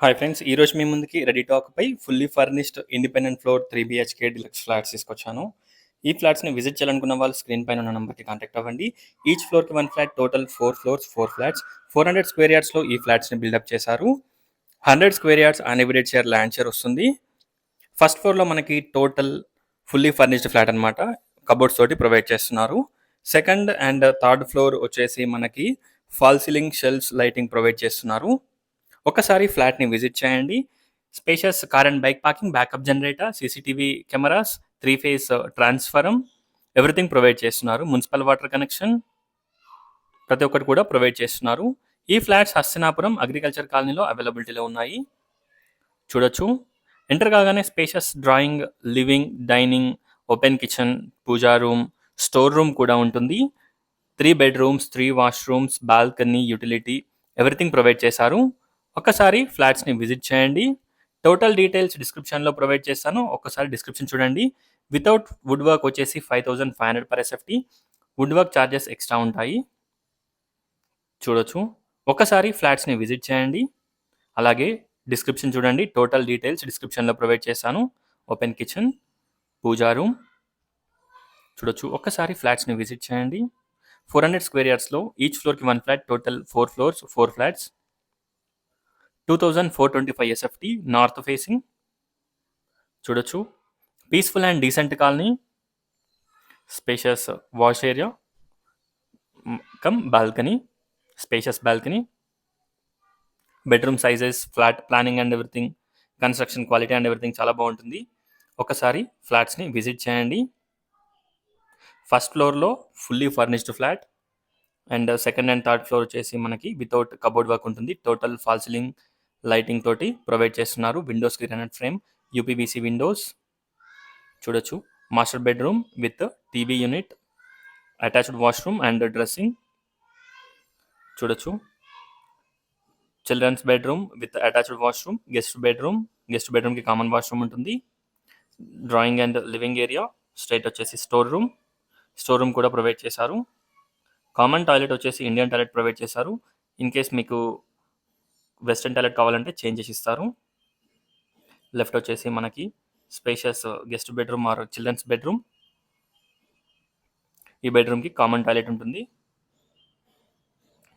Hi friends! ఈరోజు మీ ముందుకి రెడీ టాక్‌పై fully furnished independent floor 3 BHK deluxe flats తీసుకొచ్చాను. ఈ ఫ్లాట్స్‌ని విజిట్ చేయాలనుకున్న వాళ్ళు స్క్రీన్ పైన ఉన్న నంబర్‌కి కాంటాక్ట్ అవ్వండి. ఈచ్ ఫ్లోర్‌కి 1 flat, total 4 floors, 4 flats. 400 square యార్డ్స్‌లో ఈ ఫ్లాట్స్‌ని బిల్డప్ చేశారు. 100 square yards undivided share land share వస్తుంది. ఫస్ట్ ఫ్లోర్‌లో మనకి టోటల్ ఫుల్లీ ఫర్నిష్డ్ ఫ్లాట్ అనమాట. కబోర్డ్స్ తోటి ప్రొవైడ్ చేస్తున్నారు. సెకండ్ అండ్ థర్డ్ ఫ్లోర్ వచ్చేసి మనకి false ceiling, shelves, lighting provide చేస్తున్నారు. ఒకసారి ఫ్లాట్‌ని విజిట్ చేయండి. Spacious car and bike parking, backup generator, CCTV cameras, 3 phase transformer, everything provide చేస్తున్నారు. మున్సిపల్ వాటర్ కనెక్షన్ ప్రతి ఒక్కటి కూడా ప్రొవైడ్ చేస్తున్నారు. ఈ ఫ్లాట్స్ హస్తినాపురం అగ్రికల్చర్ కాలనీలో అవైలబిలిటీలో ఉన్నాయి. చూడొచ్చు. ఎంటర్ కాగానే spacious drawing, living, dining, open kitchen, puja room, store room కూడా ఉంటుంది. 3 bedrooms, 3 washrooms, balcony, utility everything provide చేశారు. ఒక్కసారి ఫ్లాట్స్‌ని విజిట్ చేయండి. టోటల్ డీటెయిల్స్ డిస్క్రిప్షన్‌లో ప్రొవైడ్ చేస్తాను. ఒక్కసారి డిస్క్రిప్షన్ చూడండి. వితౌట్ వుడ్ వర్క్ వచ్చేసి 5500 per SFT. Wood work charges extra ఉంటాయి. చూడొచ్చు. ఒక్కసారి ఫ్లాట్స్‌ని విజిట్ చేయండి. అలాగే డిస్క్రిప్షన్ చూడండి. టోటల్ డీటెయిల్స్ డిస్క్రిప్షన్‌లో ప్రొవైడ్ చేశాను. ఓపెన్ కిచెన్, పూజా రూమ్ చూడొచ్చు. ఒక్కసారి ఫ్లాట్స్‌ని విజిట్ చేయండి. 400 స్క్వేర్ యార్డ్స్‌లో ఈచ్ ఫ్లోర్‌కి 1 flat, total 4 floors, 4 flats. 2425 SFT north facing చూడొచ్చు. Peaceful and decent colony, spacious wash area cum balcony, spacious balcony, bedroom sizes, flat planning and everything, construction quality and everything చాలా బాగుంటుంది. ఒకసారి ఫ్లాట్స్‌ని visit చేయండి. First ఫ్లోర్‌లో fully furnished flat and second and third floor వచ్చేసి మనకి without cupboard work ఉంటుంది. Total false ceiling, lighting తోటి ప్రొవైడ్ చేస్తున్నారు. విండోస్‌కి గ్రానైట్ ఫ్రేమ్, యూపీవీసీ విండోస్ చూడొచ్చు. Master bedroom with TV unit, attached washroom and dressing చూడొచ్చు. Children's bedroom with attached washroom, guest బెడ్రూమ్కి common washroom ఉంటుంది. Drawing and living area, straight వచ్చేసి store room కూడా provide చేశారు. కామన్ టాయిలెట్ వచ్చేసి Indian toilet provide చేశారు. In case మీకు western toilet కావాలంటే చేంజ్ చేసి ఇస్తారు. లెఫ్ట్ వచ్చేసి మనకి spacious guest bedroom or children's bedroom. ఈ బెడ్రూమ్కి కామన్ టాయిలెట్ ఉంటుంది.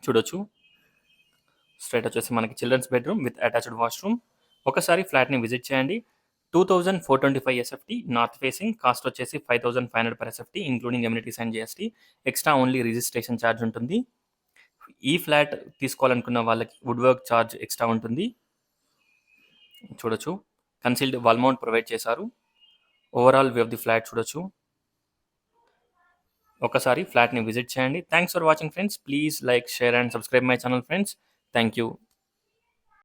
చూడొచ్చు. స్ట్రైట్ వచ్చేసి మనకి children's bedroom with attached washroom. ఒకసారి ఫ్లాట్ని విజిట్ చేయండి. 2425 ఎస్ఎఫ్టీ నార్త్ ఫేసింగ్. కాస్ట్ వచ్చేసి 5500 per SFT including amenities and GST. Extra only registration charge ఉంటుంది. ఈ ఫ్లాట్ తీసుకోవాలనుకున్న వాళ్ళకి వుడ్ వర్క్ ఛార్జ్ ఎక్స్ట్రా ఉంటుంది. చూడొచ్చు. కన్సీల్డ్ వాల్ మౌంట్ ప్రొవైడ్ చేశారు. Overall view of the flat చూడొచ్చు. ఒకసారి ఫ్లాట్ని విజిట్ చేయండి. Thanks for watching friends. Please like, share and subscribe my channel friends. Thank you.